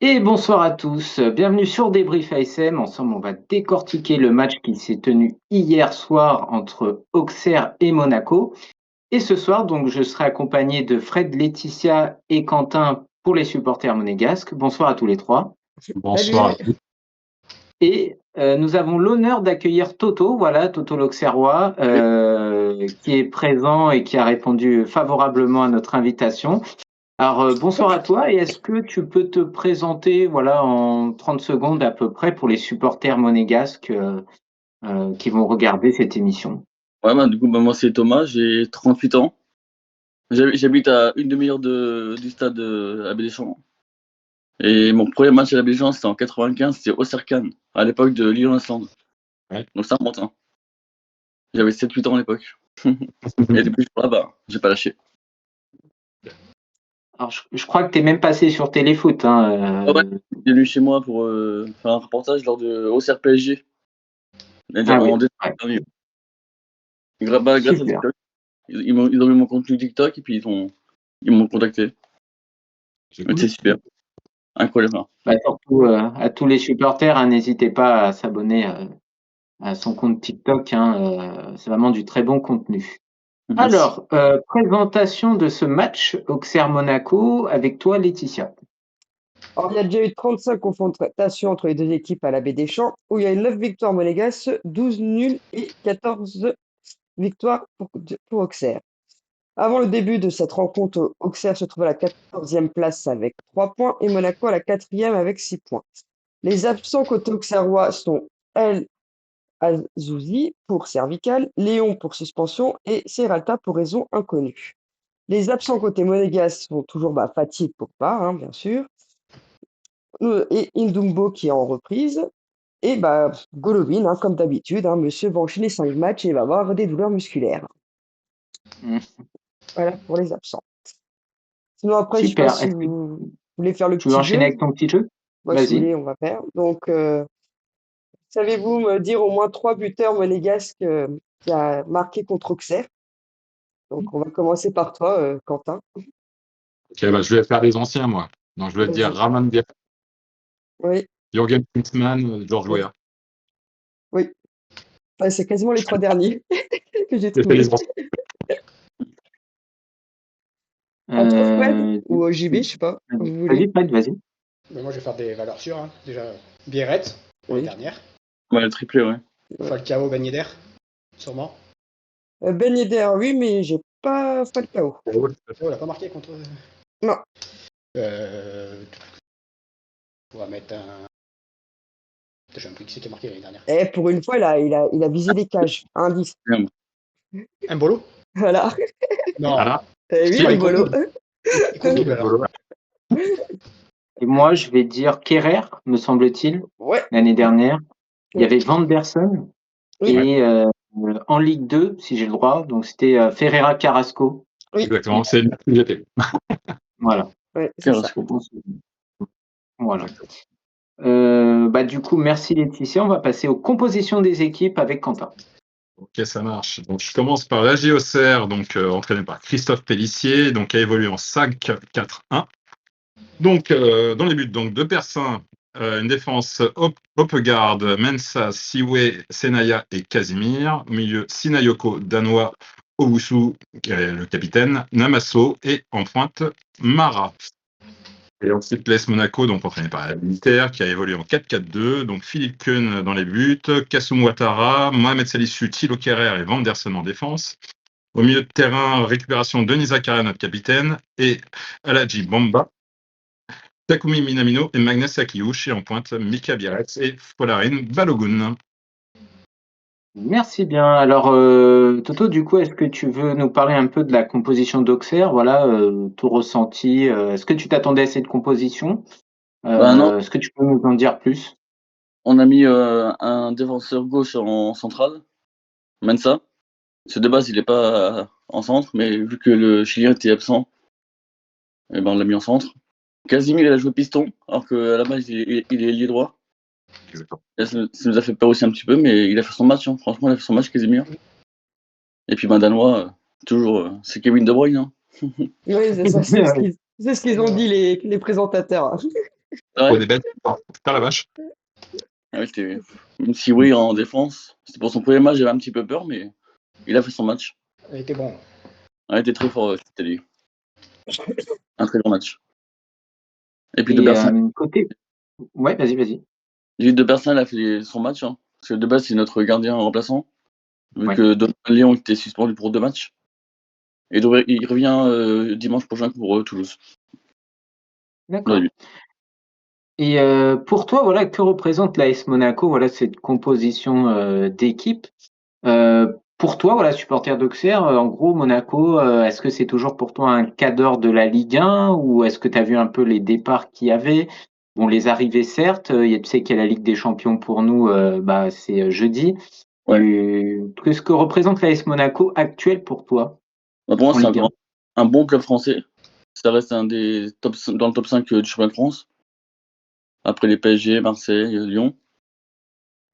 Et bonsoir à tous, bienvenue sur Débrief ASM. Ensemble, on va décortiquer le match qui s'est tenu hier soir entre Auxerre et Monaco. Et ce soir, donc, je serai accompagné de Fred, Laetitia et Quentin pour les supporters monégasques. Bonsoir à tous les trois. Bonsoir. Salut. Et nous avons l'honneur d'accueillir Toto, voilà, Toto l'Auxerrois, qui est présent et qui a répondu favorablement à notre invitation. Alors, bonsoir à toi et est-ce que tu peux te présenter, voilà, en 30 secondes à peu près pour les supporters monégasques, qui vont regarder cette émission? Ouais, du coup, moi c'est Thomas, j'ai 38 ans. J'habite à une demi-heure du stade Abbé Deschamps. Et mon premier match à l'Abbé Deschamps, c'était en 95, c'était Auxerre-Cannes, à l'époque de Lyon-Island. Ouais. Donc ça remonte, hein. J'avais 7-8 ans à l'époque. Et depuis ce jour-là, j'ai pas lâché. Alors je crois que tu es même passé sur Téléfoot, hein, Ouais, il est venu chez moi pour faire un reportage lors de Auxerre PSG. Ah oui, En décembre ouais, dernier. Grâce à super. TikTok. Ils ont vu mon contenu TikTok et puis ils m'ont contacté. C'est Mais cool. c'est super. Incroyable, hein. Bah, surtout, à tous les supporters, hein, n'hésitez pas à s'abonner, à son compte TikTok, hein, c'est vraiment du très bon contenu. Merci. Alors, présentation de ce match Auxerre-Monaco avec toi, Laetitia. Alors, il y a déjà eu 35 confrontations entre les deux équipes à la Baie des Champs, où il y a eu 9 victoires monégasques, 12 nuls et 14 victoires pour Auxerre. Avant le début de cette rencontre, Auxerre se trouvait à la 14e place avec 3 points et Monaco à la 4e avec 6 points. Les absents côté auxerrois sont El Azouzi pour cervical, Léon pour suspension et Serralta pour raison inconnue. Les absents côté monégasque sont toujours Fatigue pour part, hein, bien sûr, et Indumbo qui est en reprise, et Golovin, hein, comme d'habitude, hein, monsieur va enchaîner 5 matchs et va avoir des douleurs musculaires. Mmh. Voilà pour les absents. Sinon après, je sais pas Super. si Est-ce que vous voulez faire le tu veux petit enchaîner jeu. avec ton petit jeu? Si vous Vas-y. voulez, on va faire. Donc, savez-vous me dire au moins 3 buteurs monégasques qui a marqué contre Auxerre? Donc, on va commencer par toi, Quentin. Ok, je vais faire les anciens, moi. Donc, je vais te dire Vas-y. Raman Diak, Oui, Jürgen Klinsmann, George oui, Weah. oui. Ouais, c'est quasiment les 3 derniers que j'ai J'ai fait les trouvés. anciens. À toi, Fred, Du ou JB, coup, je sais pas, comme vous vas-y voulez. Fred, vas-y. Mais moi, je vais faire des valeurs sûres, hein. Déjà, Biarritz, l'année Oui. dernière. Ouais, le triplé, ouais. Ouais. Falcao, Ben Yedder, sûrement. Ben Yedder, oui, mais j'ai pas Falcao. Oh, il n'a pas marqué contre. Non. On va mettre un. Je sais même plus qui c'est qui a marqué l'année dernière. Et pour une fois, il a visé les cages. Indice. Un bolo. Voilà. Non. Voilà. Oui, Si, un Il compte bolo. double. Il compte double alors. Voilà. Et moi, je vais dire Kehrer, me semble-t-il, Ouais. l'année dernière. Il y Oui. avait Vanderson Oui. et en Ligue 2, si j'ai le droit, donc c'était Ferreira Carrasco. Oui. Exactement, c'est le que j'étais. Voilà. Ouais, c'est ça. Carrasco. Voilà. Du coup, merci Laetitia. On va passer aux compositions des équipes avec Quentin. Ok, ça marche. Donc, je commence par l'AG Auxerre, donc entraîné par Christophe Pellissier, donc qui a évolué en SAG 4-1. Donc, dans les buts, donc De Persin, une défense Hoppegaard, Mensah, Siwe, Senaya et Casimir. Au milieu, Sinayoko, danois, Owusu, qui est le capitaine, Namasso et en pointe, Mara. Et ensuite, l'AS Monaco, donc entraîné par la militaire, qui a évolué en 4-4-2. Donc, Philippe Keun dans les buts, Kassoum Ouattara, Mohamed Salissou, Thilo Kerrer et Vanderson en défense. Au milieu de terrain, récupération de Zakaria, notre capitaine, et Aladji Bamba. Takumi Minamino et Magnus Akiushi en pointe, Mika Biarritz et Folarin Balogun. Merci bien. Alors, Toto, du coup, est-ce que tu veux nous parler un peu de la composition d'Auxerre? Voilà, ton ressenti. Est-ce que tu t'attendais à cette composition? Non, Est-ce que tu peux nous en dire plus? on a mis un défenseur gauche en centrale, Mensah. Parce que de base, il n'est pas en centre, mais vu que le Chilien était absent, on l'a mis en centre. Casimir, il a joué piston, alors qu'à la base, il est ailier droit. Et ça nous a fait peur aussi un petit peu, mais il a fait son match, hein. Franchement, il a fait son match, Casimir. Et puis, danois, toujours, c'est Kevin De Bruyne, hein. Oui, c'est ça. C'est ce qu'ils ont dit, les présentateurs. Ouais. Pour des bêtes. Putain la vache. Ah oui, même si oui, en défense, c'était pour son premier match, j'avais un petit peu peur, mais il a fait son match. Il était bon. Il était très fort, c'était lui. Un très bon match. Et puis Et de Bersin, côté. Ouais, vas-y. De Bersin, il a fait son match. Hein, parce que de base, c'est notre gardien remplaçant. Vu Ouais. que Donovan Léon était suspendu pour 2 matchs. Et il revient dimanche prochain pour Toulouse. D'accord. Ouais, Et pour toi, voilà, que représente l'AS Monaco, voilà, cette composition d'équipe? Pour toi, voilà, supporter d'Auxerre, en gros, Monaco, est-ce que c'est toujours pour toi un cadre de la Ligue 1 ou est-ce que tu as vu un peu les départs qu'il y avait? Bon, les arrivées, certes, tu sais qu'il y a la Ligue des Champions pour nous, bah, c'est jeudi. Ouais. Qu'est-ce que représente l'AS Monaco actuel pour toi Bah, pour moi, en c'est Ligue 1? un bon club français. Ça reste un des dans le top 5 du championnat de France. Après les PSG, Marseille, Lyon.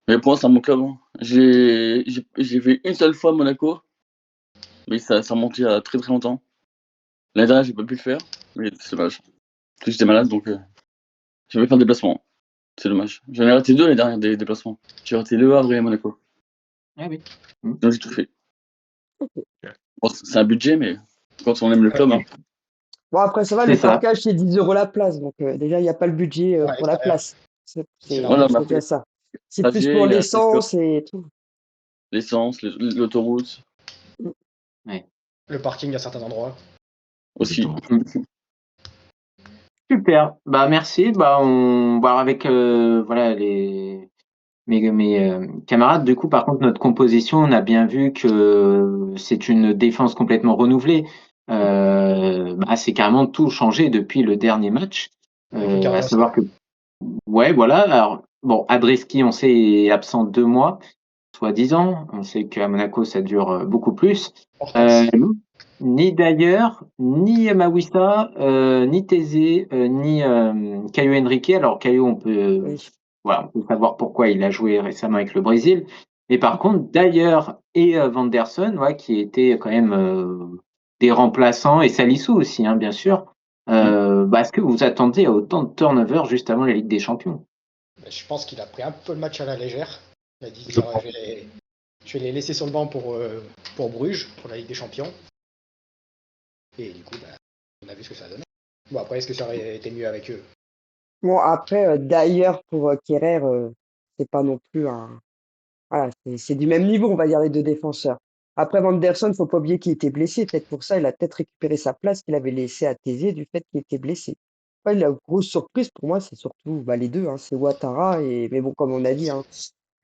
Mais pour moi, c'est un bon club. Hein. J'ai fait une seule fois Monaco, mais ça remontait à très très longtemps. L'année dernière, j'ai pas pu le faire, mais c'est dommage. Parce que j'étais malade, donc je vais faire un déplacement. C'est dommage. J'en ai raté 2 l'année dernière des déplacements. J'ai raté Le Havre et Monaco. Ah oui. Donc j'ai tout fait. Bon, c'est un budget, mais quand on aime le club, hein. Bon, après, ça va, C'est le ça. parquage, c'est 10 € la place. Donc, déjà, il n'y a pas le budget Ouais, pour la extérieur. place. Voilà, mais C'est après, déjà ça. C'est plus trajet, pour il y a l'essence et tout. l'essence, l'autoroute Ouais. Le parking à certains endroits. aussi. Super. Bah merci. Bah on va avec voilà mes camarades. Du coup, par contre, notre composition, on a bien vu que c'est une défense complètement renouvelée. Bah, c'est carrément tout changé depuis le dernier match. Avec Lucas À Ramos. savoir que ouais, voilà. Alors bon, Adreski, on sait, est absent 2 mois, soi-disant. On sait qu'à Monaco, ça dure beaucoup plus. Hortense. Ni d'ailleurs, ni Mawissa, ni Thésée, ni Caio Henrique. Alors Caio, Oui. voilà, on peut savoir pourquoi il a joué récemment avec le Brésil. Mais par contre, Dyer et Vanderson, ouais, qui étaient quand même des remplaçants, et Salissou aussi, hein, bien sûr. Bah, est-ce que vous attendez à autant de turnover juste avant la Ligue des Champions? Je pense qu'il a pris un peu le match à la légère. Il a dit Je je vais les laisser sur le banc pour Bruges, pour la Ligue des Champions. Et du coup, bah, on a vu ce que ça a donné. Bon, après, est-ce que ça aurait été mieux avec eux? Bon, après, d'ailleurs, pour Kerrer, c'est pas non plus un. Voilà, c'est du même niveau, on va dire, les deux défenseurs. Après, Vanderson, faut pas oublier qu'il était blessé. Peut-être pour ça, il a peut-être récupéré sa place qu'il avait laissée à Thésée du fait qu'il était blessé. Ouais, la grosse surprise pour moi, c'est surtout bah, les deux, hein, c'est Ouattara mais bon, comme on a dit, hein,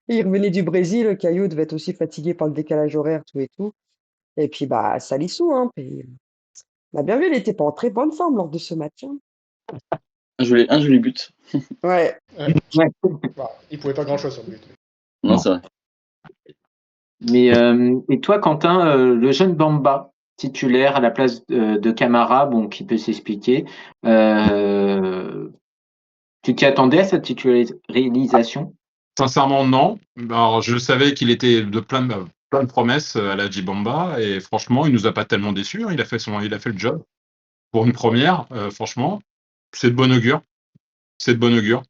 il revenait du Brésil, Caillou devait être aussi fatigué par le décalage horaire, tout et tout. Et puis bah Salissou, hein, on a bien vu, il était pas en très bonne forme lors de ce match. Hein. Un joli but. Ouais, Ouais. Bah, il pouvait pas grand-chose sur le but. Non, c'est vrai. Mais et toi, Quentin, le jeune Bamba, titulaire à la place de Camara, bon, qui peut s'expliquer, euh, tu t'y attendais à cette titularisation? Sincèrement, non. Alors, je savais qu'il était de plein de promesses à la Djibamba et franchement, il nous a pas tellement déçus. Hein. Il a fait le job pour une première. Franchement, c'est de bon augure. C'est de bon augure.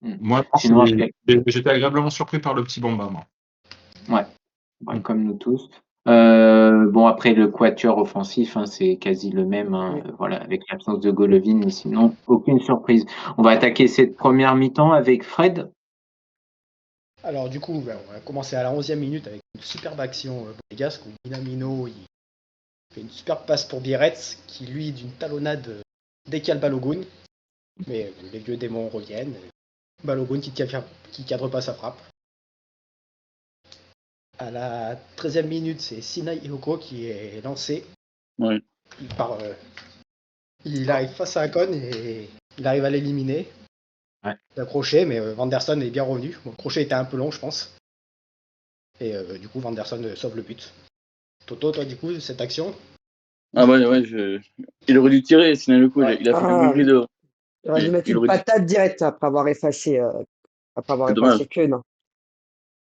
Moi, Sinon, j'étais agréablement surpris par le petit Bamba, moi. ouais, comme nous tous. Bon, après le quatuor offensif, hein, c'est quasi le même, hein, oui. voilà, avec l'absence de Golovin, mais sinon, aucune surprise. On va attaquer cette première mi-temps avec Fred. Alors, du coup, bah, on va commencer à la 11e minute avec une superbe action monégasque où Minamino il fait une superbe passe pour Biarritz qui, lui, d'une talonnade, décale Balogun. Mais les vieux démons reviennent. Balogun qui cadre pas sa frappe. À la 13e minute, c'est Sinai Ihoko qui est lancé. Ouais. Il arrive face à Akon et il arrive à l'éliminer. Ouais. Le crochet, mais Vanderson est bien revenu. Bon, le crochet était un peu long, je pense. Et du coup, Vanderson sauve le but. Toto, toi, du coup, cette action? Ah ouais, il aurait dû tirer, sinon le coup, Ouais. il a fait le Ah, gris de. il aurait dû mettre Il une aurait dû. patate directe après avoir C'est dommage. effacé Keun.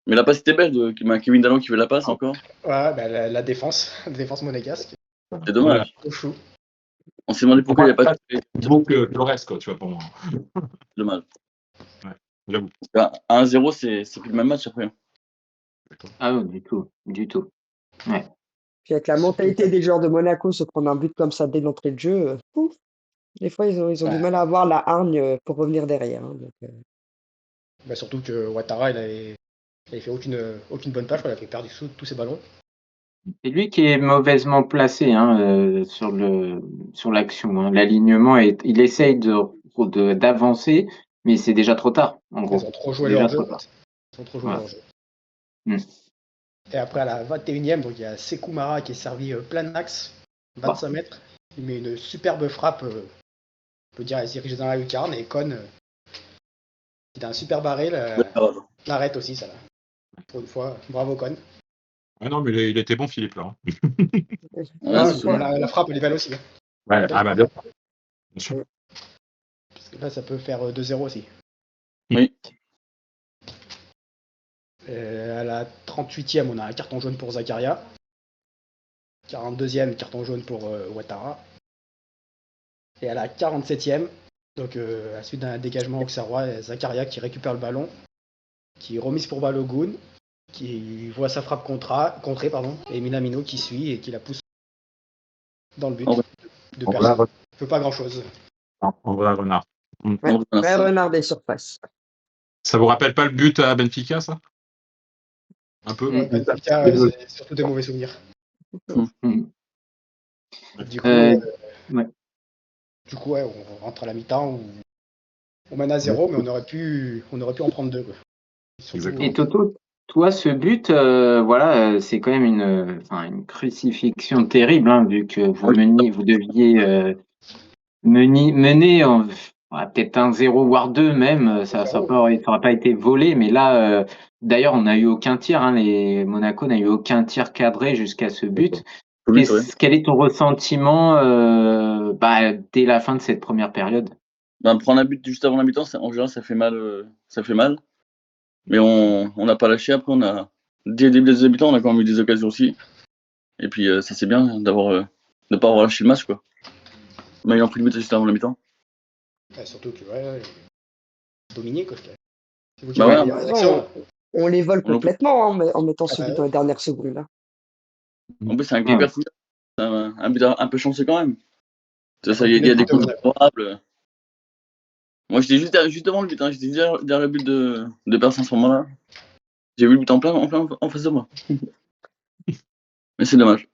Mais la passe était belle de Kevin Dallon qui fait la passe encore. Ouais, bah, la défense, la défense monégasque. C'est dommage. Au chou. On s'est demandé pourquoi il n'y a pas de Vaut que le reste, quoi, tu vois, pour moi. dommage. J'avoue. À 1-0, c'est plus le même match après. Ah non, du tout, du tout. Ouais. Puis avec la mentalité des joueurs de Monaco, se prendre un but comme ça dès l'entrée de jeu, ouf, des fois ils ont du mal à avoir la hargne pour revenir derrière. Hein, donc, Bah, surtout que Ouattara, il avait fait aucune bonne passe, il avait perdu tous ses ballons. C'est lui qui est mauvaisement placé hein, sur l'action. Hein. L'alignement, il essaye d'avancer, mais c'est déjà trop tard, en gros. Ils ont trop joué Déjà leur jeu. trop tard. Ils ont trop joué Ouais. leur jeu. Mm. Et après, à la 21e, donc il y a Sekou Mara qui est servi plein axe, 25 mètres. Il met une superbe frappe, on peut dire, elle se dirige dans la lucarne. Et Con, il a un super barré, l'arrête aussi, ça là. Pour une fois, bravo Con. Ah non, mais il était bon, Philippe, là. La frappe, elle est belle aussi. Hein. Ouais, ah bah bien sûr. Parce que là, ça peut faire 2-0 aussi. Oui. À la 38e, on a un carton jaune pour Zakaria. 42e, carton jaune pour Ouattara. Et à la 47e, donc à la suite d'un dégagement auxerrois, Zakaria qui récupère le ballon, qui remise pour Balogun, qui voit sa frappe contrée, et Minamino qui suit et qui la pousse dans le but de personne. Il ne fait pas grand-chose. En vrai, renard. ouais, très renard des surfaces. Ça vous rappelle pas le but à Benfica, ça? Un peu. Benfica, c'est surtout des mauvais souvenirs. Du coup, ouais. On rentre à la mi-temps où on mène à 0, mais on aurait pu en prendre 2. Quoi. Surtout, Et Toto, toi, ce but, voilà, c'est quand même une crucifixion terrible, hein, vu que vous deviez mener peut-être 1-0 voire 2 même, ça n'aurait pas été volé, mais là, d'ailleurs, on n'a eu aucun tir, hein, Monaco n'a eu aucun tir cadré jusqu'à ce but. Quel est ton ressentiment dès la fin de cette première période? Prendre un but juste avant la mi-temps, en général, ça fait mal. Mais on n'a pas lâché. Après, dès le début des mi-temps, on a quand même eu des occasions aussi. Et puis, ça c'est bien de ne pas avoir lâché le match, quoi. Mais ayant pris le but juste avant la mi-temps. Surtout que, dominer, quoi. On les vole complètement hein, en mettant ce but dans les dernières secondes. Là. En plus, c'est un hyper fou. Un but un peu chanceux quand même. Il y a des coups favorables. Moi, j'étais juste devant le but. Hein. J'étais derrière le but de personne à ce moment-là. J'ai vu le but en plein en face de moi. Mais c'est dommage.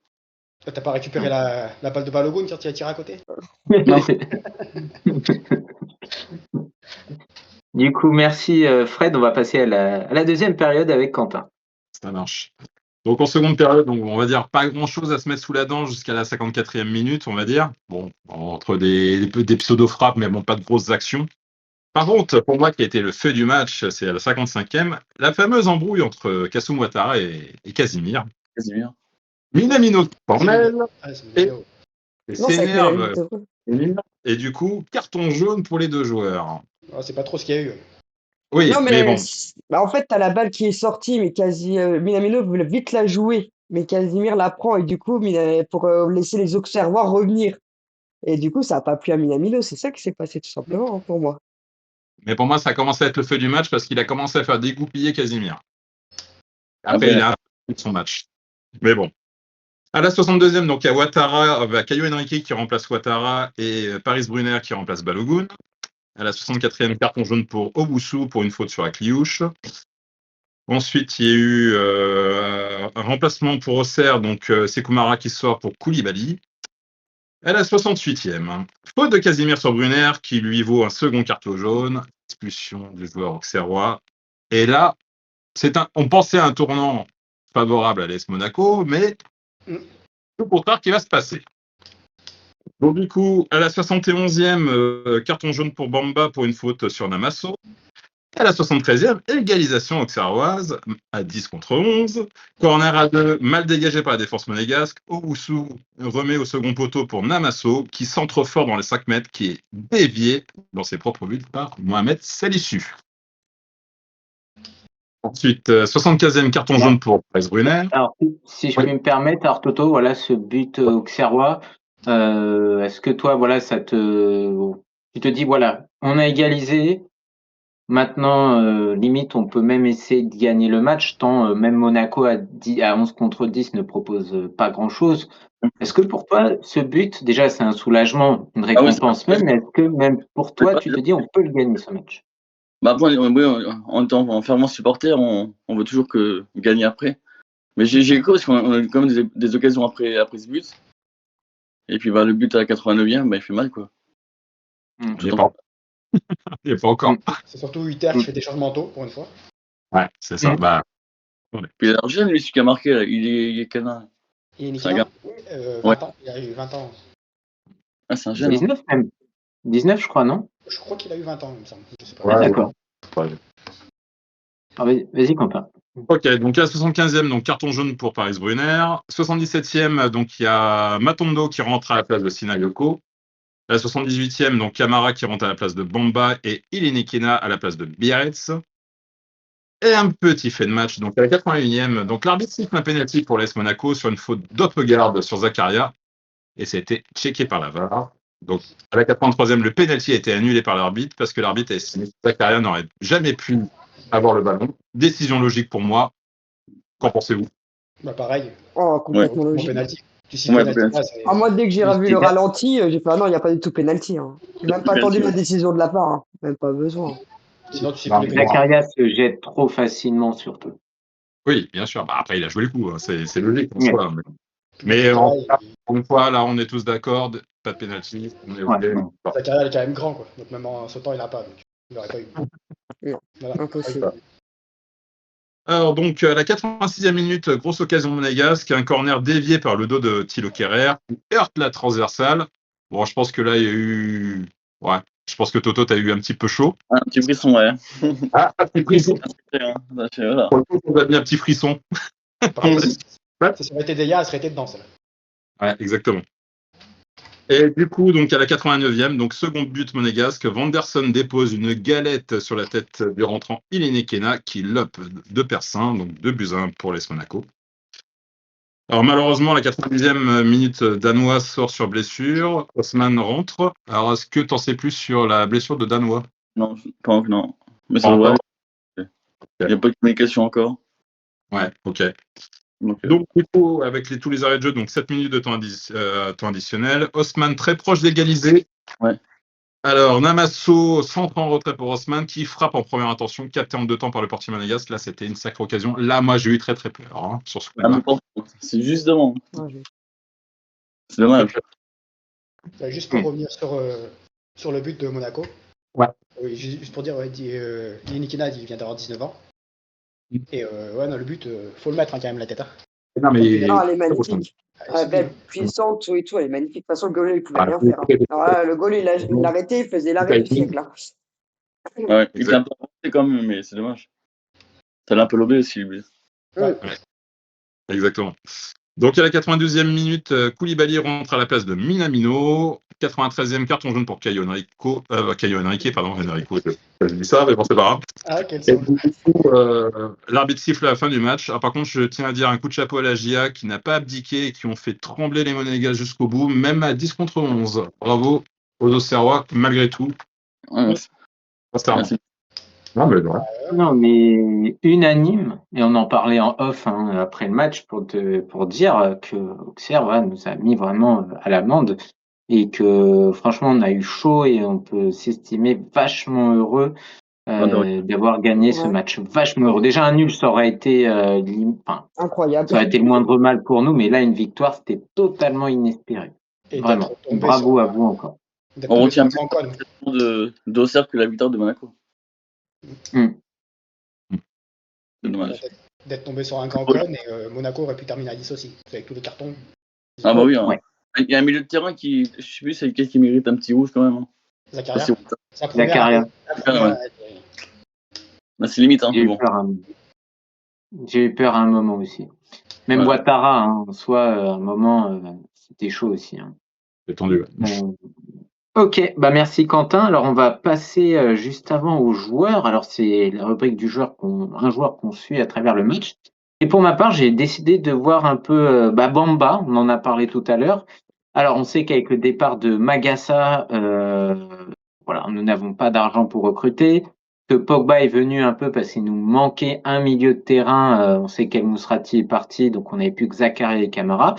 T'as pas récupéré la balle de Balogun quand tu as tiré à côté? Non. Du coup, merci Fred. On va passer à la deuxième période avec Quentin. Ça marche. Donc en seconde période, donc, on va dire pas grand-chose à se mettre sous la dent jusqu'à la 54e minute, on va dire. Bon, entre des pseudo-frappes, mais bon, pas de grosses actions. Par contre, pour moi, qui a été le feu du match, c'est à la 55e, la fameuse embrouille entre Kassoum Ouattara et Casimir. Minamino corner et s'énerve. Et du coup, carton jaune pour les deux joueurs. C'est pas trop ce qu'il y a eu. Oui, non, mais bon. En fait, t'as la balle qui est sortie, mais Minamino voulait vite la jouer. Mais Casimir la prend et du coup, pour laisser les Auxerrois revenir. Et du coup, ça n'a pas plu à Minamino. C'est ça qui s'est passé tout simplement hein, pour moi. Mais pour moi, ça a commencé à être le feu du match parce qu'il a commencé à faire dégoupiller Casimir. Après, il a fait son match. Mais bon. À la 62e, donc il y a Ouattara, Caio Henrique qui remplace Ouattara et Paris Brunner qui remplace Balogun. À la 64e, carton jaune pour Obusu pour une faute sur Akliouche. Ensuite, il y a eu un remplacement pour Auxerre, donc Sekou Mara qui sort pour Koulibaly. À la 68e, faute de Casimir sur Brunner qui lui vaut un second carton jaune, expulsion du joueur auxerrois. Et là, on pensait à un tournant favorable à l'AS Monaco, mais tout pour tard qui va se passer. Donc du coup, à la 71e, carton jaune pour Bamba pour une faute sur Namasso. À la 73e, égalisation auxerroise à 10 contre 11. Corner à 2, mal dégagé par la défense monégasque. Owusu remet au second poteau pour Namasso, qui centre fort dans les 5 mètres, qui est dévié dans ses propres buts par Mohamed Salissu. Ensuite, 75e carton jaune pour Paris Brunner. Alors, si je puis me permettre, Toto, voilà ce but auxerrois. Est-ce que toi, voilà, tu te dis, voilà, on a égalisé, maintenant, limite, on peut même essayer de gagner le match, tant même Monaco à 11 contre 10 ne propose pas grand-chose. Est-ce que pour toi, ce but, déjà, c'est un soulagement, une Ah oui, c'est récompense même, mais est-ce que même pour toi, tu te dis, on peut le gagner ce match? bah après, en étant en fervent supporter, on veut toujours gagner après. Mais j'ai cru parce qu'on a eu quand même des occasions après ce but. Et puis bah, le but à la 89e, bah, il fait mal quoi. Mm. Il n'y est pas, il est pas encore. Mm. C'est surtout Hutter qui fait des changements tôt, pour une fois. Ouais, c'est ça. Mm. Bah, Puis alors jeune, lui, celui qui a marqué, là, il est canin. Et C'est un Nikina, gars. 20 ans, il a eu 20 ans. Ah, c'est un jeune. Hein. 19 même. 19, je crois, non? Je crois qu'il a eu 20 ans, il me semble. Je sais pas. Ah, ouais, d'accord. ouais. Ah, vas-y, Quentin. Ok, donc à la 75e, donc carton jaune pour Paris Brunner. 77e, donc il y a Matondo qui rentre à la place de Sinayoko. À la 78e, donc Camara qui rentre à la place de Bamba et Ilinikina à la place de Biarritz. Et un petit fait de match, donc à la 81e, donc l'arbitre siffle un penalty pour l'AS Monaco sur une faute d'Oppegard sur Zakaria. Et c'était checké par la VAR. Donc à la 83e, le penalty a été annulé par l'arbitre parce que l'arbitre a estimé que Zakaria n'aurait jamais pu avoir le ballon. Décision logique pour moi. Qu'en pensez-vous? Bah pareil, Oh, Ouais. complètement bon logique. penalty. Tu cites Ouais, penalty penalty. là, c'est. Ah, moi, dès que j'ai revu C'est le bien. ralenti, j'ai fait, ah non, il n'y a pas du tout penalty. Hein. J'ai même pas attendu la décision de la part. Hein. Même pas besoin. Sinon, tu cites Non, tous les mais penalty. Zakaria se jette trop facilement, surtout. oui, bien sûr. Bah, après, il a joué le coup. Hein. C'est logique en Ouais. soi. Mais pour une fois, là, on est tous d'accord. Pas de penalty. On est OK. Ouais. Bon. Zakaria, il est quand même grand, quoi. Donc même en sautant, il n'a pas. Donc il n'aurait pas eu. Non, Voilà. impossible. Alors, donc, à la 86e minute, grosse occasion monégasque, un corner dévié par le dos de Thilo Kerrer, qui heurte la transversale. Bon, je pense que là, il y a eu. Ouais, je pense que Toto, t'as eu un petit peu chaud. Un petit frisson, ouais. Ah, un petit frisson. Voilà. Pour le coup, on a mis un petit frisson. Par contre, Ouais. si ça aurait été Deya, elle serait été dedans, celle-là. Ouais, exactement. Et du coup, donc à la 89e, donc second but monégasque, Vanderson dépose une galette sur la tête du rentrant Ilinikena qui lope de Persin, donc 2-1 pour l'AS Monaco. Alors malheureusement, à la 90e minute, Danois sort sur blessure, Osman rentre. Alors est-ce que tu en sais plus sur la blessure de Danois? Non, pas encore, non. Mais ça Pas devrait. encore. Il n'y a pas de communication encore. Ouais, ok. Donc, Donc, du coup, avec tous les arrêts de jeu, donc 7 minutes de temps additionnel. Osman très proche d'égaliser. Ouais. Alors, Namasso centre en retrait pour Osman qui frappe en première intention, capté en 2 temps par le portier monégasque. Là, c'était une sacrée occasion. Là, moi, j'ai eu très très peur hein, sur ce Ah, coup-là. mais bon, c'est juste devant. Ouais, C'est dommage. Juste pour revenir sur le but de Monaco. Ouais. Oui, juste pour dire, ouais, Nikina, il vient d'avoir 19 ans. Et ouais, non, le but, faut le mettre hein, quand même la tête. Hein. Non, mais... Non, elle est magnifique. Ah, Elle est puissante et tout, elle est magnifique. De toute façon, le goalie, il pouvait Ah, rien faire. Hein. Alors là, le goalie, il l'a arrêté, il faisait l'arrêt du siècle. Hein. Ouais, il était un peu avancé quand même, mais c'est dommage. Ça l'a un peu lobé aussi, lui. Ouais. Exactement. Donc, à la 92e minute, Koulibaly rentre à la place de Minamino. 93e carton jaune pour Caio Henrique, pardon, Enrico, je dis ça, mais bon, c'est pas grave. Ah, quel Et sens. du coup, l'arbitre siffle à la fin du match. Ah, par contre, je tiens à dire un coup de chapeau à la GIA qui n'a pas abdiqué et qui ont fait trembler les Monégas jusqu'au bout, même à 10 contre 11. Bravo aux Auxerrois, malgré tout. Ouais, Sincèrement. merci. Non, mais ouais. Non, mais unanime, et on en parlait en off hein, après le match pour dire que Auxerre voilà, nous a mis vraiment à l'amende et que franchement on a eu chaud et on peut s'estimer vachement heureux d'avoir gagné ce Ouais. match. Vachement heureux. Déjà un nul, ça aurait été Incroyable. ça aurait été le moindre mal pour nous, mais là une victoire, c'était totalement inespéré. Et Vraiment. d'être tombé Bravo sur à vous encore. d'être On tombé retient sur un plus grand con. d'Auxerre que la victoire de Monaco. Mm. C'est dommage. D'être tombé sur un grand con et Monaco aurait pu terminer à 10 aussi. Avec tous les cartons. Ah bah oui, hein. Ouais. Il y a un milieu de terrain qui, je sais plus, c'est lequel qui mérite un petit rouge quand même. Hein. Zakaria. C'est Sa première. Zakaria. La première, c'est limite, hein, J'ai mais eu bon. peur J'ai eu peur à un moment aussi. Même Voilà. Ouattara, hein, en soi, à un moment, c'était chaud aussi. Hein. C'est tendu. Ok, bah merci Quentin. Alors on va passer juste avant aux joueurs. Alors c'est la rubrique du joueur un joueur qu'on suit à travers le match. Et pour ma part, j'ai décidé de voir un peu Bamba, on en a parlé tout à l'heure. Alors, on sait qu'avec le départ de Magassa, voilà, nous n'avons pas d'argent pour recruter. Que Pogba est venu un peu parce qu'il nous manquait un milieu de terrain. On sait qu'El Mousrati est parti, donc on n'avait plus que Zakaria et Camara.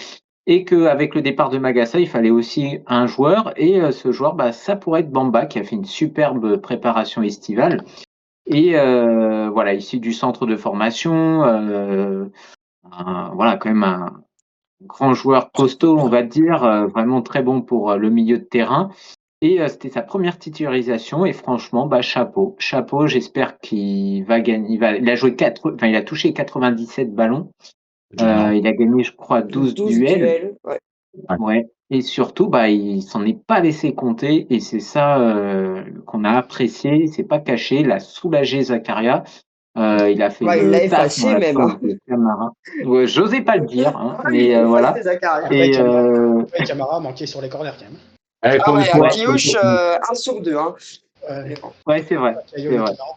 Et qu'avec le départ de Magassa, il fallait aussi un joueur. Et ce joueur, ça pourrait être Bamba, qui a fait une superbe préparation estivale. Et voilà, issu du centre de formation, voilà, quand même un grand joueur costaud, on va dire, vraiment très bon pour le milieu de terrain. Et c'était sa première titularisation et franchement, chapeau. Chapeau, j'espère qu'il va gagner. Il a joué il a touché 97 ballons. Il a gagné, je crois, 12 12 duels. duels. Ouais. Ouais. Et surtout, il s'en est pas laissé compter et c'est ça qu'on a apprécié. Il s'est pas caché, il a soulagé Zakaria. Il a fait Ouais, il l'a le taf dans effacé la même. sauce de Camara. Ouais, j'osais pas le dire, Il mais a voilà. effacé Zakaria. Après, Et Camara manquait sur les corners quand même. Allez, pour une Ouais, fois. Kliouch, 1 sur 2. Hein. ouais, c'est vrai. Caillot C'est et vrai. Camara.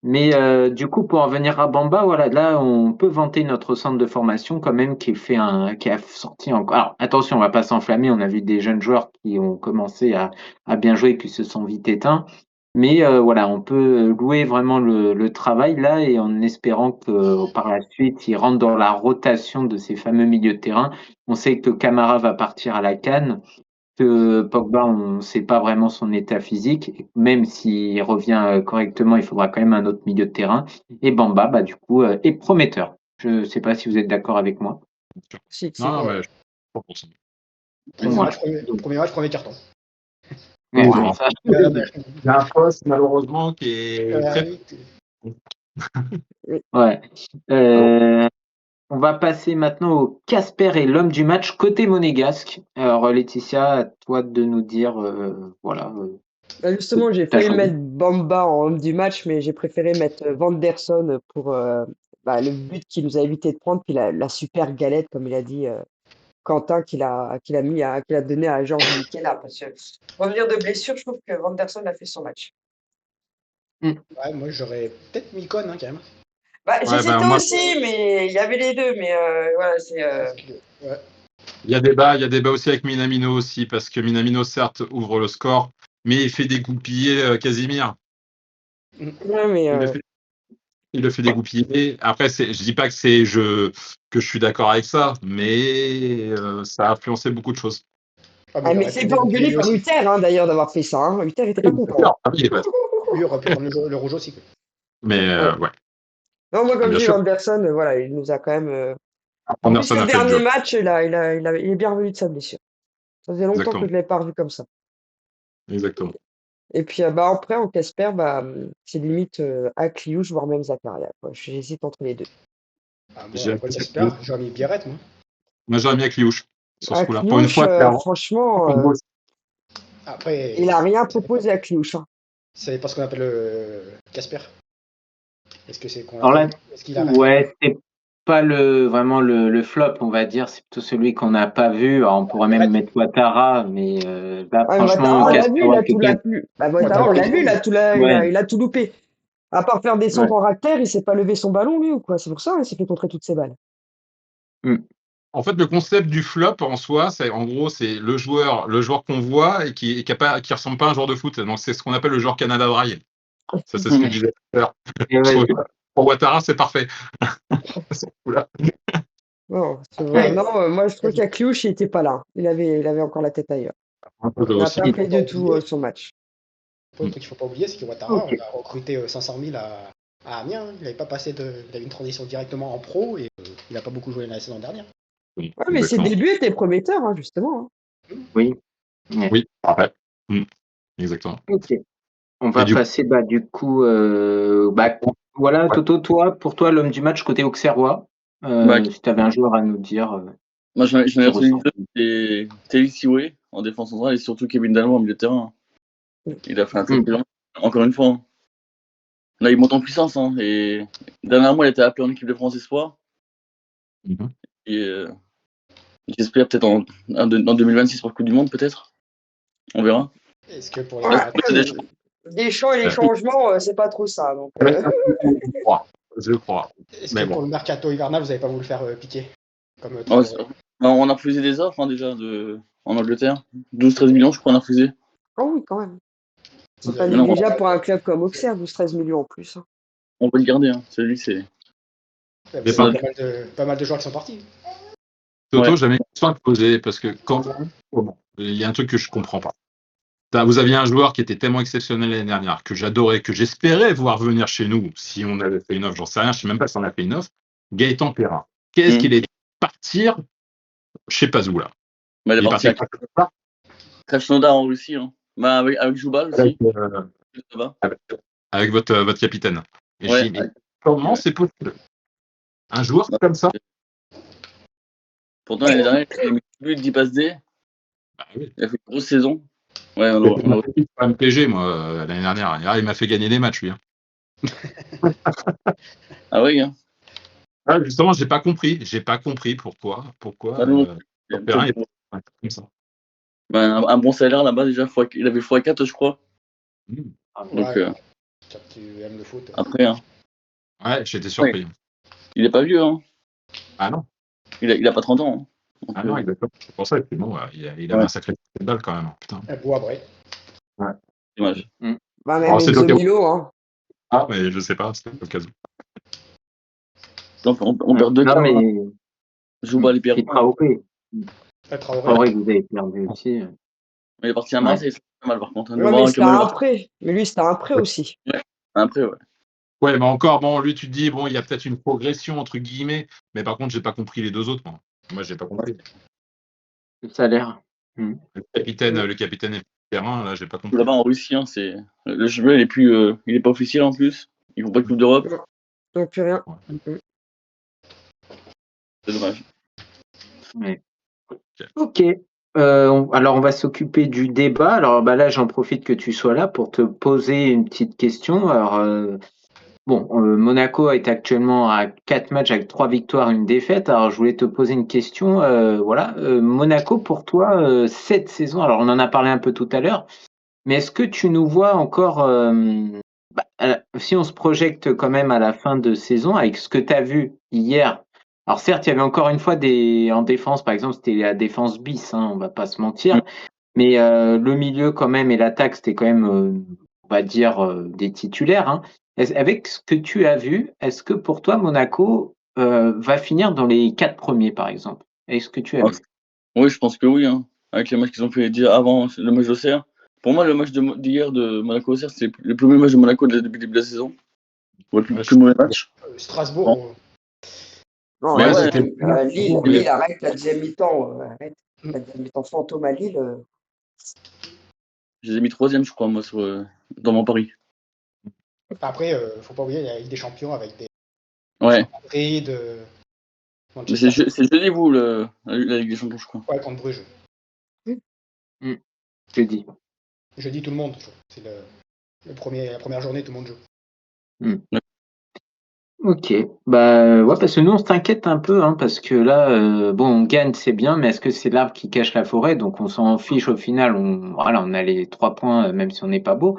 Mais du coup, pour en venir à Bamba, voilà, là, on peut vanter notre centre de formation quand même qui a sorti encore. Alors, attention, on va pas s'enflammer. On a vu des jeunes joueurs qui ont commencé à bien jouer puis se sont vite éteints. Mais voilà, on peut louer vraiment le travail là et en espérant que par la suite, ils rentrent dans la rotation de ces fameux milieux de terrain. On sait que Camara va partir à la CAN, que Pogba, on ne sait pas vraiment son état physique. Et même s'il revient correctement, il faudra quand même un autre milieu de terrain. Et Bamba, du coup, est prometteur. Je ne sais pas si vous êtes d'accord avec moi. Si, si. Non, mais je suis 100%. Premier match, premier carton. Ouais, Bon, ça, il y a un poste, malheureusement, qui est très. ouais. On va passer maintenant au Casper et l'homme du match côté monégasque. Alors Laetitia, à toi de nous dire, voilà. Justement, j'ai t'as failli choisi. mettre Bamba en homme du match, mais j'ai préféré mettre Vanderson pour le but qu'il nous a évité de prendre, puis la super galette, comme il a dit Quentin, qu'il a donné à Georges Michela. Parce que revenir de blessure, je trouve que Vanderson a fait son match. Ouais, moi j'aurais peut-être mis Con quand même. J'hésitais moi, aussi, mais il y avait les deux. Mais voilà, c'est. Ouais. il y a débat aussi avec Minamino aussi, parce que Minamino, certes, ouvre le score, mais il fait dégoupiller Casimir. Ouais, mais Il le fait dégoupiller. Après, je dis pas que que je suis d'accord avec ça, mais ça a influencé beaucoup de choses. Ah, mais il mais aurait pu c'est pas dégoupiller engueulé lui par aussi. Uther, hein, d'ailleurs, d'avoir fait ça. Hein. Uther était pas content. Ah oui, Lui aurait pu prendre le rouge aussi. Quoi. mais Ouais. ouais, Non, moi, comme bien je dis, sûr. Vanderson, voilà, il nous a quand même. En plus, Anderson le a fait le dernier job. match, il est bien revenu de sa blessure. Ça faisait longtemps que Exactement. je ne l'avais pas revu comme ça. Exactement. Et puis, après, en Casper, c'est limite à Kliouch, voire même Zakaria. Quoi. J'hésite entre les deux. Ah, moi, J'aime en Casper, j'aurais mis Biarrête, moi. Moi, j'aurais mis à Cliouche sur ce À coup-là. Pour une Kliouch, fois, clairement. franchement, Après, il a rien proposé à Kliouch. Hein. c'est pas ce qu'on appelle Casper. Est-ce que c'est qu'on Alors là, l'appelle Est-ce qu'il a ouais, c'est pas vraiment le flop, on va dire. C'est plutôt celui qu'on n'a pas vu. Alors, on pourrait même Biarrête mettre Ouattara, mais là, Ah, mais franchement, Ouattara, on l'a vu, Casper, il a c'est tout quand même. plus. Ouattara, on l'a vu, Ouais, il a tout loupé. À part faire des ouais. centres en caractère, il s'est pas levé son ballon, lui, ou quoi? C'est pour ça, il s'est fait contrer toutes ses balles. En fait, le concept du flop en soi, en gros, c'est le joueur qu'on voit et qui ressemble pas à un joueur de foot. Donc, c'est ce qu'on appelle le joueur Canada Dry. Ça, c'est ce que je disais tout à l'heure. Et ouais, Pour Ouattara, c'est parfait. Ce coup-là. Non, ouais. non, moi, je trouve qu'à Kliouch, il était pas là. Il avait encore la tête ailleurs. Il n'a Aussi. pas fait du tout son match. Le truc qu'il faut pas oublier, c'est que Ouattara, on a recruté 500 000 à Amiens. Il n'avait pas passé il avait une transition directement en pro et il n'a pas beaucoup joué la saison dernière. Ouais, mais ses débuts étaient prometteurs, hein, justement. Hein. Oui. Ouais. Oui, parfait. Exactement. Ok. On va du coup- passer, du coup, voilà, Ouais. Toto, pour toi, l'homme du match côté Auxerrois, Bah, si tu avais un joueur à nous dire moi, j'en ai qui retenu ressort. deux. C'est Teddy Siwe en défense centrale et surtout Kevin Dalloy en milieu de terrain. Il a fait un très très long. Encore une fois. Là, il monte en puissance. Et dernièrement, il a été appelé en équipe de France Espoir. Mhm. Et j'espère peut-être en 2026 pour le Coupe du Monde, peut-être. On verra. Est-ce que pour Ouais, les après, Deschamps et les changements, c'est pas trop ça. Donc, Je crois. Est-ce Mais que pour bon. le mercato hivernal, vous n'avez pas voulu le faire piquer comme Ouais, Traoré On a refusé des offres déjà en Angleterre. 12-13 millions, je crois, on a refusé. Oh oui, quand même. C'est pas Mais non, négligeable pour un club comme Auxerre, 12-13 millions en plus. on peut le garder. Hein. Celui, c'est. Ouais, Mais c'est par pas mal de joueurs qui sont partis. Toto, Ouais. j'avais une question à te poser parce que comment il y a un truc que je comprends pas. Vous aviez un joueur qui était tellement exceptionnel l'année dernière, que j'adorais, que j'espérais voir venir chez nous si on avait fait une offre, j'en sais rien, je sais même pas si on a fait une offre. Gaëtan Perrin. Qu'est-ce qu'il est partir, je sais pas où là. Bah, il est Il est parti parti à Krasnodar en Russie. Hein. Bah, avec Joubal aussi. Là-bas. avec votre capitaine. Et je Ouais. dis, mais comment c'est possible? Un joueur Bah, comme ça? pourtant, l'année dernière, il a mis plus de 10 passes D. Bah oui. Il a fait une grosse saison. Ouais, C'était mon petit sur MPG, moi, l'année dernière. Et, il m'a fait gagner des matchs, lui. Hein. Ah oui, hein. Ah, justement, j'ai pas compris. J'ai pas compris pourquoi. Ah, non, Perrin est comme ça. bah, un bon salaire là-bas déjà. Il avait x4, je crois. Mmh. Donc, Ouais, tu aimes le foot. après, hein. Ouais, j'étais surpris. Il est pas vieux, hein. Ah non. Il a pas 30 ans. Hein. Donc, Ah non, exactement. C'est pour ça. Et puis bon, il avait ouais. un sacré de balle quand même. Putain. Un beau après. Ouais. Dommage. Bah, même Oh, c'est Enzo ok. Milo, hein. Ah, mais je sais pas, c'était l'occasion. Donc, on perd 2 Non, quarts. mais Hein. Joubal et Pierre. puis Traoré. Traoré. Traoré, vous avez perdu aussi. Il est parti à Marseille, c'est pas mal par contre. Ouais, mais c'était un prêt. Mais lui, c'était un prêt aussi. Après, ouais. Ouais, mais encore, bon, lui, tu te dis, bon, il y a peut-être une progression, entre guillemets, mais par contre, j'ai pas compris les deux autres, moi. Moi, j'ai pas compris. Le salaire. Le capitaine et le terrain, là, j'ai pas compris. Là-bas en Russie, hein, c'est. Le championnat, il est pas officiel en plus. Ils font pas de Coupe d'Europe. Donc, plus rien. Ouais. C'est dommage. Ouais. Ok. Alors, on va s'occuper du débat. Alors, bah, là, j'en profite que tu sois là pour te poser une petite question. Alors, Monaco est actuellement à 4 matchs avec 3 victoires, une défaite. Alors, je voulais te poser une question. Voilà, Monaco, pour toi, cette saison, alors on en a parlé un peu tout à l'heure, mais est-ce que tu nous vois encore, si on se projette quand même à la fin de saison, avec ce que tu as vu hier, alors certes, il y avait encore une fois en défense, par exemple, c'était la défense bis, hein, on va pas se mentir, mais le milieu quand même et l'attaque, c'était quand même, on va dire, des titulaires. Hein. Avec ce que tu as vu, est-ce que pour toi, Monaco va finir dans les 4 premiers, par exemple? Est-ce que tu as vu? Oui, je pense que oui. Hein. Avec les matchs qu'ils ont fait dire avant le match d'Auxerre. Pour moi, le match d'hier de Monaco-Auxerre, c'est le plus mauvais match de Monaco depuis le début de la saison. Ouais, le plus mauvais match. Strasbourg. Non, Mais là, ouais, Lille, arrête la deuxième mi-temps. Arrête. La deuxième mi-temps fantôme à Lille. je les ai mis 3e, je crois, moi, dans mon pari. Après, faut pas oublier, il y a la Ligue des Champions avec des. Ouais. Madrid, Mais c'est jeudi, vous, la Ligue des Champions, je crois. Ouais, contre Bruges. Jeudi. Jeudi, tout le monde joue. C'est la première journée, tout le monde joue. Ok, bah ouais, parce que nous on s'inquiète un peu, hein, parce que là, bon, on gagne, c'est bien, mais est-ce que c'est l'arbre qui cache la forêt? Donc on s'en fiche au final, voilà, on a les 3 points, même si on n'est pas beau.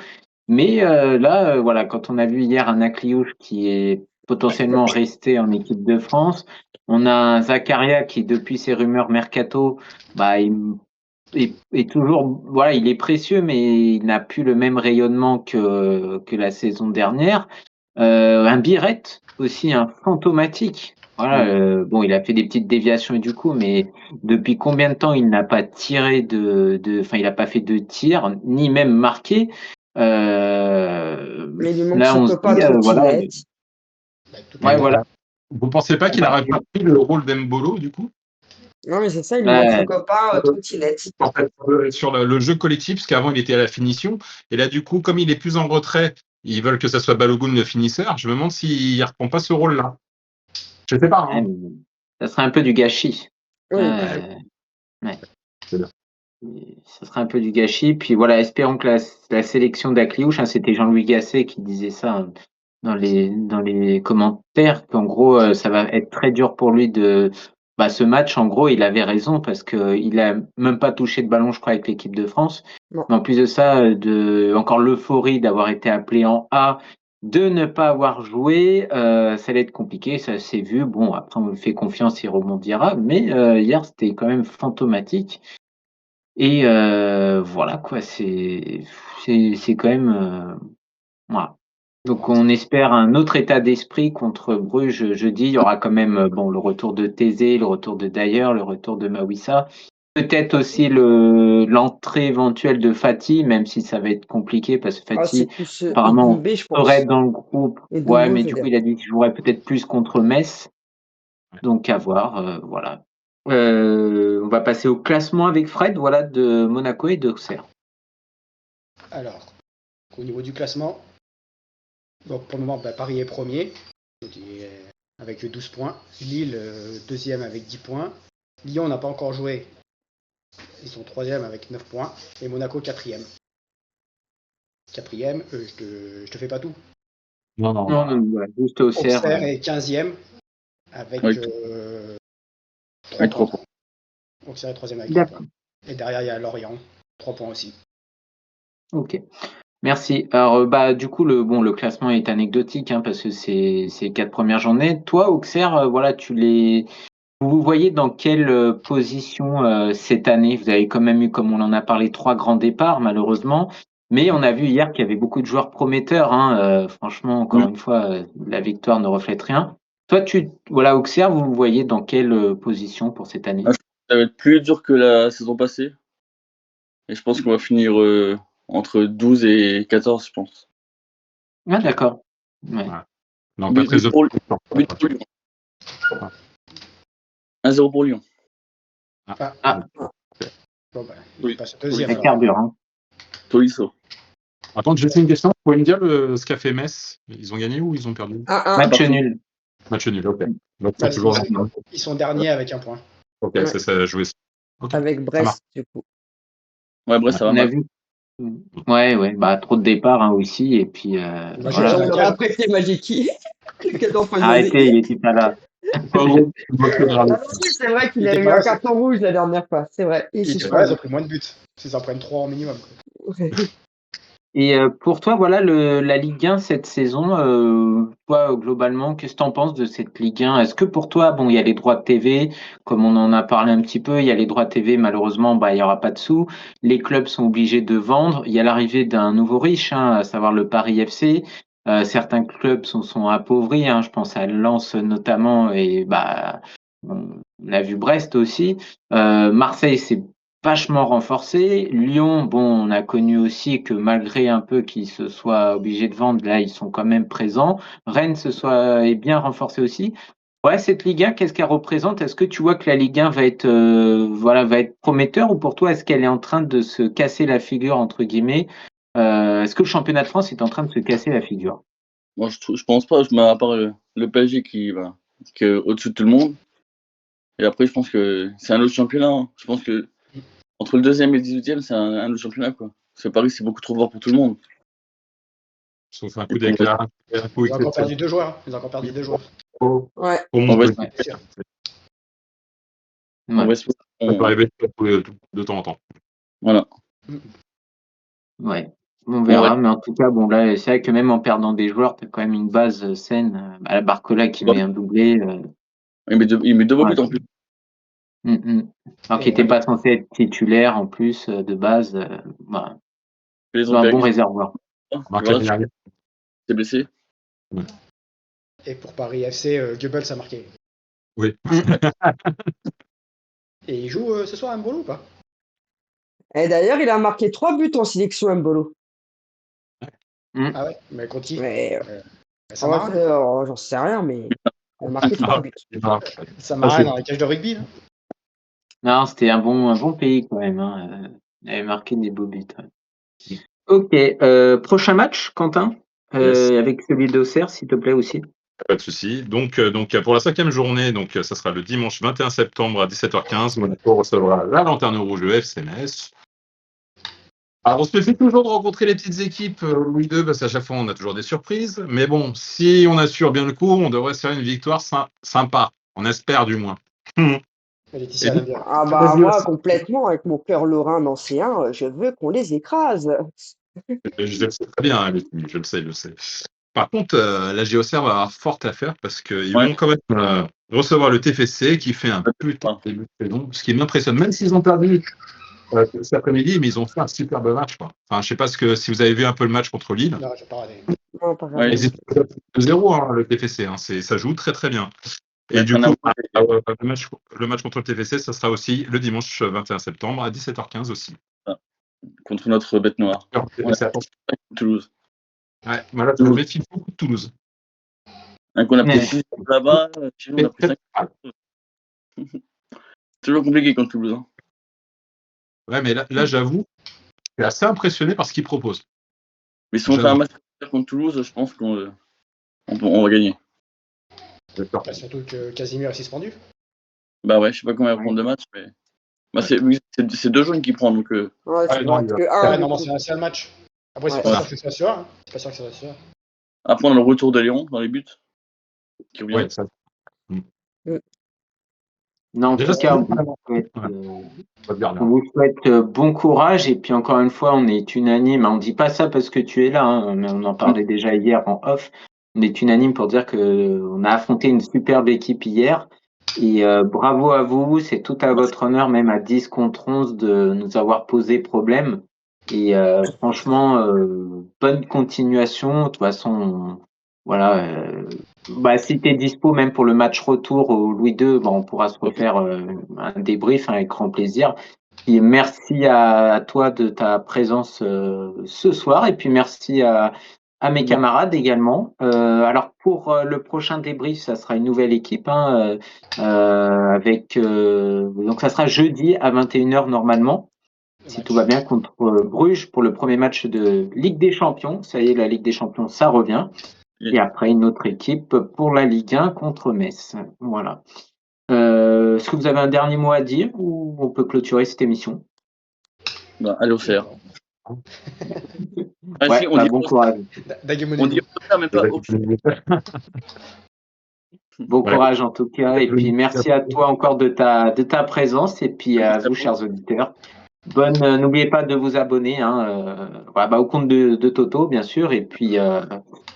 Mais là, voilà, quand on a vu hier un Akliouche qui est potentiellement resté en équipe de France, on a un Zakaria qui, depuis ses rumeurs mercato, bah, est toujours, voilà, il est précieux, mais il n'a plus le même rayonnement que la saison dernière. Un Biret aussi, un fantomatique. Voilà, bon, il a fait des petites déviations et du coup, mais depuis combien de temps il n'a pas tiré enfin, il n'a pas fait de tir, ni même marqué. Mais il lui manque Là, son on se copain dit, voilà, trottinette. ouais, voilà. Vous pensez pas qu'il n'aurait pas pris le rôle d'Embolo, du coup? Non, mais c'est ça, il lui manque son copain trottinette. En fait, sur le jeu collectif, parce qu'avant, il était à la finition. Et là, du coup, comme il est plus en retrait, ils veulent que ça soit Balogun le finisseur. Je me demande s'il ne reprend pas ce rôle-là. Je ne sais pas. Hein. Ça serait un peu du gâchis. Oui. Ouais. C'est bien. Ça serait un peu du gâchis. Puis voilà, espérons que la sélection d'Akliouche, hein, c'était Jean-Louis Gasset qui disait ça, hein, dans les commentaires, qu'en gros, ça va être très dur pour lui ce match, en gros, il avait raison parce qu'il a même pas touché de ballon, je crois, avec l'équipe de France. Non. Mais en plus de ça, encore l'euphorie d'avoir été appelé en A de ne pas avoir joué, ça allait être compliqué, ça s'est vu. Bon, après, on lui fait confiance, il rebondira. Mais hier, c'était quand même fantomatique. Et voilà, quoi. C'est quand même. Voilà. Donc, on espère un autre état d'esprit contre Bruges jeudi. Il y aura quand même bon, le retour de Thésée, le retour de Dyer, le retour de Mawissa. Peut-être aussi l'entrée éventuelle de Fati, même si ça va être compliqué parce que Ah, c'est Fati, plus apparemment, Doumbé, je serait pense. dans le groupe. Et Ouais, Doumbé, mais je veux du coup, dire. il a dit qu'il jouerait peut-être plus contre Metz. Ouais. Donc, à voir. Voilà. On va passer au classement avec Fred, voilà, de Monaco et d'Auxerre. Alors, au niveau du classement, donc pour le moment, Paris est premier, donc avec 12 points. Lille, deuxième avec 10 points. Lyon n'a pas encore joué. Ils sont troisième avec 9 points. Et Monaco, quatrième. Quatrième, je te fais pas tout. Non, non, Non, non. non, voilà, juste Auxerre. Auxerre est 15e avec Avec 3 avec 3 points. points. Auxerre est troisième avec 3 D'accord. points. Et derrière, il y a Lorient, 3 points aussi. Ok. Merci. Alors, du coup, le classement est anecdotique, hein, parce que c'est 4 premières journées. Toi, Auxerre, voilà, vous vous voyez dans quelle position cette année? Vous avez quand même eu, comme on en a parlé, 3 grands départs, malheureusement. Mais on a vu hier qu'il y avait beaucoup de joueurs prometteurs, hein. Franchement, encore Oui. une fois, la victoire ne reflète rien. Toi, voilà, Auxerre, vous vous voyez dans quelle position pour cette année? Ah, ça va être plus dur que la saison passée. Et je pense qu'on va finir entre 12 et 14, je pense. Ah, d'accord. Ouais. Ouais. Non, pas très But pour optimiste. Lyon. 1-0 pour Lyon. Ah, Bon, il Oui. passe deuxième ça alors. carbure, hein. Tolisso. Par contre, j'ai fait une question. Vous pouvez me dire ce qu'a fait Metz? Ils ont gagné ou ils ont perdu? 1-1. Match partout. nul. Match nul, ok. Donc, Bah, c'est toujours ils sont derniers avec 1 point. Ok, Ouais. c'est ça, jouer. Ok, Avec ça marche. Brest, du coup. Ouais, bref, ça va On a mal. vu. Ouais, trop de départs hein, aussi. Et puis, Moi, je Et suis voilà. à on la aurait cage. apprécié Maliki. Quel en fin de Arrêtez, il était pas là. Pardon, je me fais Ah râler. non, oui, c'est vrai qu'il Il a était eu pas un là, carton rouge la dernière fois. C'est vrai. Il ils s'est étaient pas là, ils suspendu. ont pris moins de buts. S'ils en prennent 3 au minimum. Quoi. Et pour toi, voilà, la Ligue 1 cette saison, toi, globalement, qu'est-ce que tu en penses de cette Ligue 1? Est-ce que pour toi, bon, il y a les droits de TV, comme on en a parlé un petit peu, il y a les droits de TV, malheureusement, il n'y aura pas de sous. Les clubs sont obligés de vendre. Il y a l'arrivée d'un nouveau riche, hein, à savoir le Paris FC. Certains clubs sont appauvris, hein, je pense à Lens notamment, et on a vu Brest aussi. Marseille, c'est vachement renforcé. Lyon, bon, on a connu aussi que malgré un peu qu'ils se soient obligés de vendre, là, ils sont quand même présents. Rennes est bien renforcé aussi. Ouais, cette Ligue 1, qu'est-ce qu'elle représente? Est-ce que tu vois que la Ligue 1 va être prometteur ou pour toi, est-ce qu'elle est en train de se casser la figure, entre guillemets? Est-ce que le championnat de France est en train de se casser la figure? Moi, je pense pas, à part le PSG qui est au-dessus de tout le monde. Et après, je pense que c'est un autre championnat. Hein. Je pense que entre le deuxième et le 18e, c'est un autre championnat. Quoi. Parce que Paris, c'est beaucoup trop fort pour tout le monde. Sauf un Et coup pour d'éclat, un coup Ils ont encore perdu exceptionnel. 2 joueurs. Ils ont encore perdu 2 joueurs. Au Ouais. on va, Montpellier. Ouais. Sûr. on va Ouais. espérer Ça peut qu'on- arriver de temps en temps. Voilà. Ouais, on On va verra, mais en tout cas, bon, là, c'est vrai que même en perdant des joueurs, tu as quand même une base saine. La Barcola qui met un doublé. il met 2 beaux Ouais. buts en plus. Alors qu'il Et n'était pas censé être titulaire en plus de base. Voilà. Ils C'est ont un bon perdu. réservoir. Marc Voilà, Lanier. c'est blessé. Et pour Paris FC, Goebbels a marqué. Oui. Et il joue ce soir à Mbolo ou pas? Et d'ailleurs, il a marqué 3 buts en sélection Mbolo. Ah ouais, mais contre qui? Mais Samarin? j'en sais rien, mais il a marqué 3 buts. Samarin dans la cage de rugby, là? Non, c'était un bon pays quand même. Hein. Il avait marqué des beaux buts. Ouais. Ok, prochain match, Quentin, Yes. avec celui d'Auxerre, s'il te plaît aussi. Pas de souci. Donc, pour la 5e journée, ça sera le dimanche 21 septembre à 17h15. Monaco recevra la Lanterne Rouge, le FC Metz. Alors, on se méfie toujours de rencontrer les petites équipes, Louis II, parce qu'à chaque fois, on a toujours des surprises. Mais bon, si on assure bien le coup, on devrait se faire une victoire sympa. On espère du moins. Laetitia Et l'aime bien. Ah bah moi, complètement, avec mon cœur lorrain ancien, je veux qu'on les écrase. je le sais très bien, hein, je le sais. Par contre, la JOCR va avoir fort à faire parce qu'ils Ouais. vont quand même recevoir le TFC qui fait un putain de début de saison. Ce qui m'impressionne, même s'ils ont perdu cet après-midi, mais ils ont fait un superbe match, quoi. Enfin, je sais pas si vous avez vu un peu le match contre Lille. Non, j'ai pas regardé. Non, pas grave. Ouais, Ils étaient 2-0, hein, le TFC. Hein. Ça joue très très bien. Et Ouais, du un coup, avantage. le match contre le TFC, ça sera aussi le dimanche 21 septembre à 17h15 aussi. Contre notre bête noire. On TFC, a attention. Toulouse. Ouais, voilà, je me méfie beaucoup de Toulouse. On a pris Ouais. 6 là-bas, chez nous on a pris 5. Ah, Toujours compliqué contre Toulouse. Hein. ouais, mais là j'avoue, je suis assez impressionné par ce qu'ils proposent. Mais si on fait un J'avoue. match contre Toulouse, je pense qu'on on va gagner. D'accord. Bah, surtout que Casimir est suspendu. Bah ouais, je sais pas combien il va prendre de matchs, mais. Bah, c'est 2 jaunes qu'il prend, donc. Ouais, Ouais, c'est non, vrai il va- que Ouais, du non, coup. c'est un seul match. Après, c'est Ouais. pas Voilà. sûr que ce soit sûr. Hein. C'est pas sûr que ce soit sûr. Après, on a le retour de Léon dans les buts. Qui revient. Ouais, ça. Non, en Déjà, tout cas, c'est on bon. vous souhaite, Ouais, on va dire là. on vous souhaite, bon courage. Et puis encore une fois, on est unanime. On dit pas ça parce que tu es là, hein, mais on en parlait déjà hier en off. On est unanime pour dire que on a affronté une superbe équipe hier. Et bravo à vous, c'est tout à votre honneur, même à 10 contre 11, de nous avoir posé problème. Et franchement, bonne continuation. De toute façon, voilà. Bah, si tu es dispo, même pour le match retour au Louis II, bah, on pourra se refaire un débrief, hein, avec grand plaisir. Et merci à toi de ta présence ce soir. Et puis merci à mes camarades également. Alors pour le prochain débrief, ça sera une nouvelle équipe, hein, donc ça sera jeudi à 21h normalement, si tout va bien, contre Bruges pour le premier match de Ligue des Champions. Ça y est, la Ligue des Champions, ça revient. Et après une autre équipe pour la Ligue 1 contre Metz. Voilà. Est-ce que vous avez un dernier mot à dire ou on peut clôturer cette émission? Bah, allez au CR. Ah, Ouais, si, on bah, dit bon au CR. courage. On dit au CR, même pas au Bon Ouais. courage en tout cas. Et puis merci à toi encore de ta présence. Et puis à vous, chers auditeurs. N'oubliez pas de vous abonner, hein, voilà, bah, au compte de Toto, bien sûr. Et puis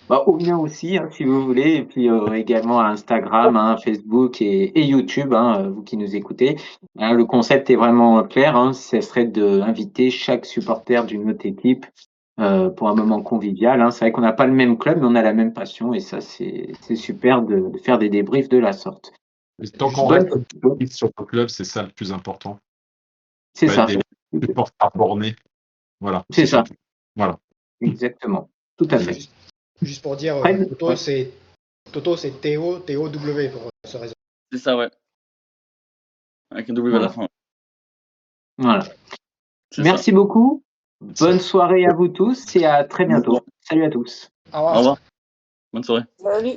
bah, au mien aussi, hein, si vous voulez. Et puis également à Instagram, hein, Facebook et YouTube, hein, vous qui nous écoutez. Hein, le concept est vraiment clair, hein, ce serait d'inviter chaque supporter d'une autre équipe pour un moment convivial. Hein. C'est vrai qu'on n'a pas le même club, mais on a la même passion. Et ça, c'est super de faire des débriefs de la sorte. Tant qu'on Bonne- reste positif sur le club, c'est ça le plus important. C'est Pas ça. être des supporters bornés. Voilà. C'est ça. surtout- Voilà. Exactement. Tout à fait. Juste pour dire, Fred, Toto, ouais. c'est T-O-W pour ce réseau. C'est ça, ouais. Avec un W à Voilà. la fin. Voilà. C'est Merci beaucoup. Bonne soirée à vous tous et à très bientôt. Salut à tous. Au revoir. Au revoir. Bonne soirée. Salut.